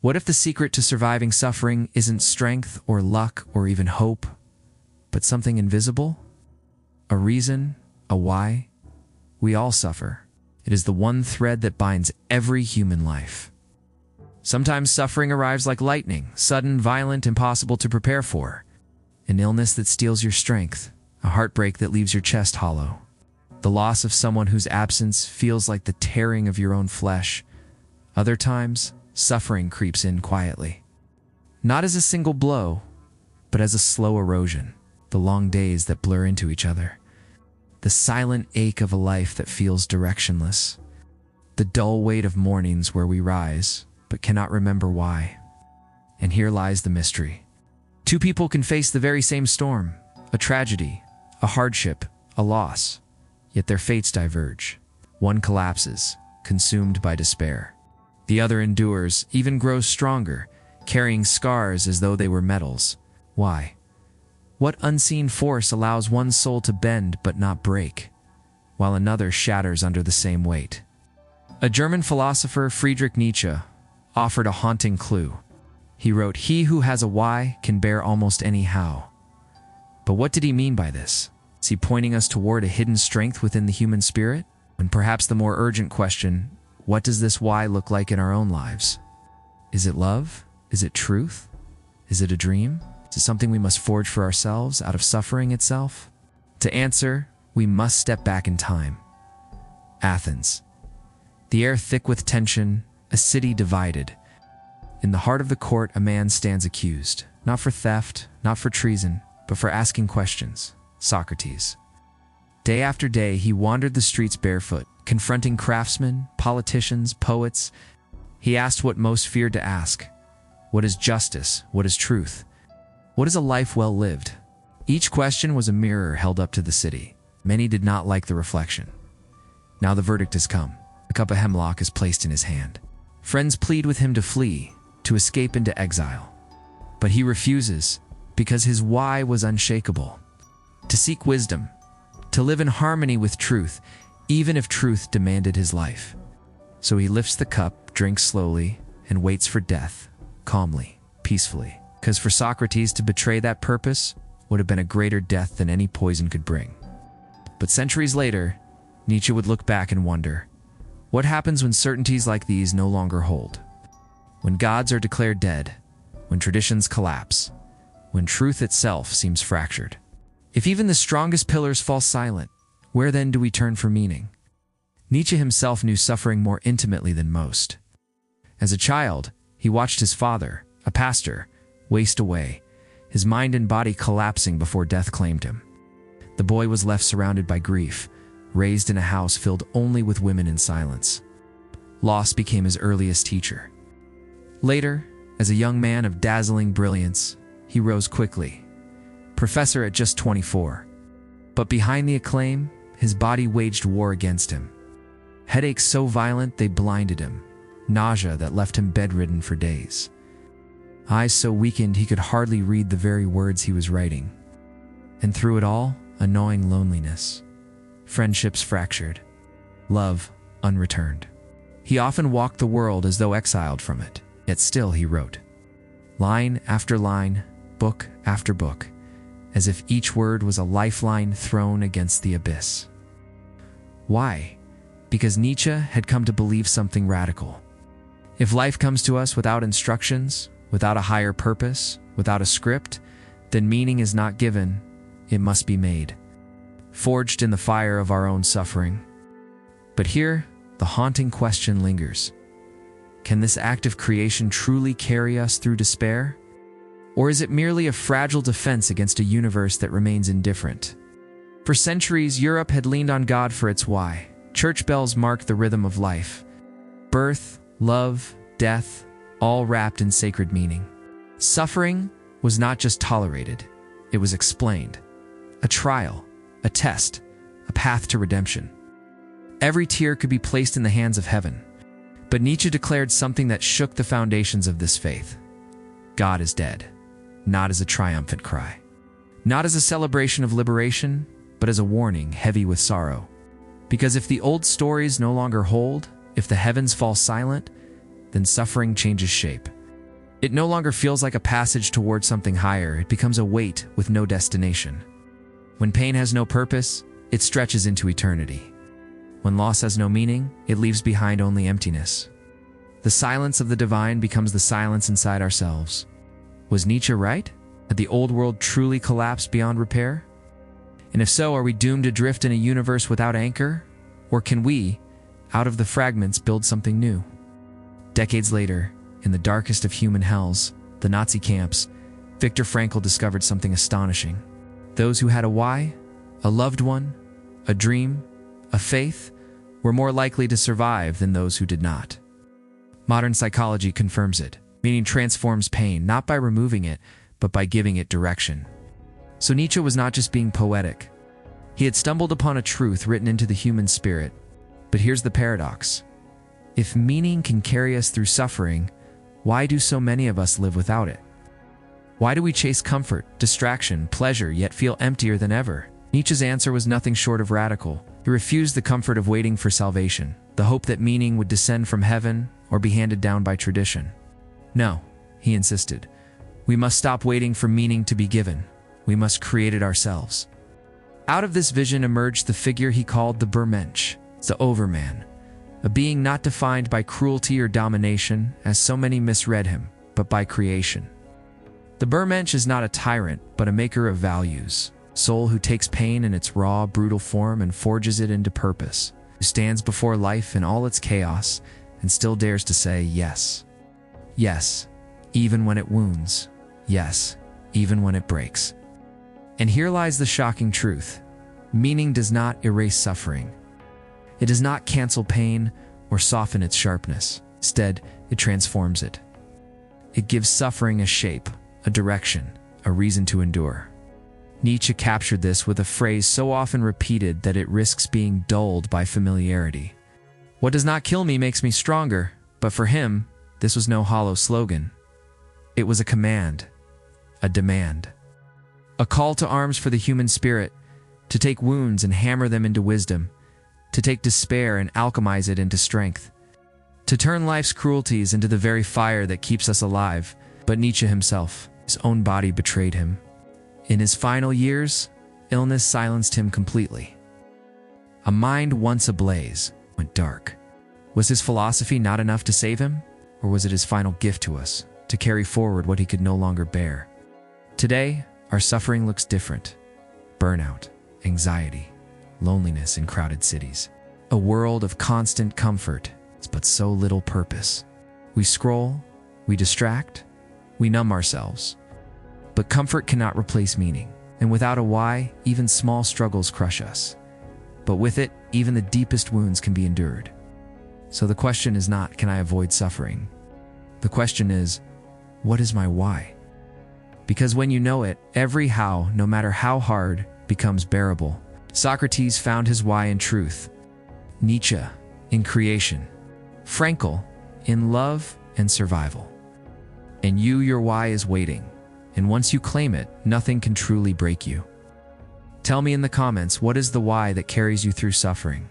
What if the secret to surviving suffering isn't strength or luck or even hope, but something invisible? A reason, a why? We all suffer. It is the one thread that binds every human life. Sometimes suffering arrives like lightning, sudden, violent, impossible to prepare for. An illness that steals your strength, a heartbreak that leaves your chest hollow. The loss of someone whose absence feels like the tearing of your own flesh. Other times, suffering creeps in quietly. Not as a single blow, but as a slow erosion. The long days that blur into each other. The silent ache of a life that feels directionless. The dull weight of mornings where we rise, but cannot remember why. And here lies the mystery. Two people can face the very same storm, a tragedy, a hardship, a loss, yet their fates diverge. One collapses, consumed by despair. The other endures, even grows stronger, carrying scars as though they were medals. Why? What unseen force allows one soul to bend but not break, while another shatters under the same weight? A German philosopher, Friedrich Nietzsche, offered a haunting clue. He wrote, "He who has a why can bear almost any how." But what did he mean by this? Is he pointing us toward a hidden strength within the human spirit? And perhaps the more urgent question, what does this why look like in our own lives? Is it love? Is it truth? Is it a dream? Is it something we must forge for ourselves out of suffering itself? To answer, we must step back in time. Athens. The air thick with tension, a city divided. In the heart of the court, a man stands accused, not for theft, not for treason, but for asking questions. Socrates. Day after day, he wandered the streets barefoot, confronting craftsmen, politicians, poets. He asked what most feared to ask. What is justice? What is truth? What is a life well lived? Each question was a mirror held up to the city. Many did not like the reflection. Now the verdict has come. A cup of hemlock is placed in his hand. Friends plead with him to flee, to escape into exile. But he refuses, because his why was unshakable. To seek wisdom, to live in harmony with truth, even if truth demanded his life. So he lifts the cup, drinks slowly, and waits for death, calmly, peacefully. Because for Socrates to betray that purpose would have been a greater death than any poison could bring. But centuries later, Nietzsche would look back and wonder, what happens when certainties like these no longer hold? When gods are declared dead, when traditions collapse, when truth itself seems fractured. If even the strongest pillars fall silent, where then do we turn for meaning? Nietzsche himself knew suffering more intimately than most. As a child, he watched his father, a pastor, waste away, his mind and body collapsing before death claimed him. The boy was left surrounded by grief, raised in a house filled only with women in silence. Loss became his earliest teacher. Later, as a young man of dazzling brilliance, he rose quickly, professor at just 24. But behind the acclaim, his body waged war against him. Headaches so violent they blinded him, nausea that left him bedridden for days. Eyes so weakened he could hardly read the very words he was writing. And through it all, a gnawing loneliness. Friendships fractured. Love unreturned. He often walked the world as though exiled from it, yet still he wrote. Line after line, book after book, as if each word was a lifeline thrown against the abyss. Why? Because Nietzsche had come to believe something radical. If life comes to us without instructions, without a higher purpose, without a script, then meaning is not given, it must be made, forged in the fire of our own suffering. But here, the haunting question lingers. Can this act of creation truly carry us through despair? Or is it merely a fragile defense against a universe that remains indifferent? For centuries, Europe had leaned on God for its why. Church bells marked the rhythm of life. Birth, love, death, all wrapped in sacred meaning. Suffering was not just tolerated, it was explained. A trial, a test, a path to redemption. Every tear could be placed in the hands of heaven. But Nietzsche declared something that shook the foundations of this faith. God is dead, not as a triumphant cry. Not as a celebration of liberation, but as a warning heavy with sorrow. Because if the old stories no longer hold, if the heavens fall silent, then suffering changes shape. It no longer feels like a passage towards something higher. It becomes a weight with no destination. When pain has no purpose, it stretches into eternity. When loss has no meaning, it leaves behind only emptiness. The silence of the divine becomes the silence inside ourselves. Was Nietzsche right? Had the old world truly collapsed beyond repair? And if so, are we doomed to drift in a universe without anchor? Or can we, out of the fragments, build something new? Decades later, in the darkest of human hells, the Nazi camps, Viktor Frankl discovered something astonishing. Those who had a why, a loved one, a dream, a faith, were more likely to survive than those who did not. Modern psychology confirms it, meaning transforms pain not by removing it, but by giving it direction. So Nietzsche was not just being poetic. He had stumbled upon a truth written into the human spirit. But here's the paradox. If meaning can carry us through suffering, why do so many of us live without it? Why do we chase comfort, distraction, pleasure, yet feel emptier than ever? Nietzsche's answer was nothing short of radical. He refused the comfort of waiting for salvation, the hope that meaning would descend from heaven or be handed down by tradition. No, he insisted. We must stop waiting for meaning to be given. We must create it ourselves. Out of this vision emerged the figure he called the Übermensch, the overman, a being not defined by cruelty or domination, as so many misread him, but by creation. The Übermensch is not a tyrant, but a maker of values, soul who takes pain in its raw, brutal form and forges it into purpose, who stands before life in all its chaos and still dares to say yes. Yes, even when it wounds. Yes, even when it breaks. And here lies the shocking truth. Meaning does not erase suffering. It does not cancel pain or soften its sharpness. Instead, it transforms it. It gives suffering a shape, a direction, a reason to endure. Nietzsche captured this with a phrase so often repeated that it risks being dulled by familiarity. What does not kill me makes me stronger, but for him, this was no hollow slogan. It was a command, a demand. A call to arms for the human spirit, to take wounds and hammer them into wisdom, to take despair and alchemize it into strength, to turn life's cruelties into the very fire that keeps us alive. But Nietzsche himself, his own body betrayed him. In his final years, illness silenced him completely. A mind once ablaze went dark. Was his philosophy not enough to save him? Or was it his final gift to us, to carry forward what he could no longer bear? Today, our suffering looks different. Burnout, anxiety, loneliness in crowded cities. A world of constant comfort, but so little purpose. We scroll, we distract, we numb ourselves. But comfort cannot replace meaning. And without a why, even small struggles crush us. But with it, even the deepest wounds can be endured. So the question is not, can I avoid suffering? The question is, what is my why? Because when you know it, every how, no matter how hard, becomes bearable. Socrates found his why in truth. Nietzsche, in creation. Frankl, in love and survival. And your why is waiting. And once you claim it, nothing can truly break you. Tell me in the comments, what is the why that carries you through suffering?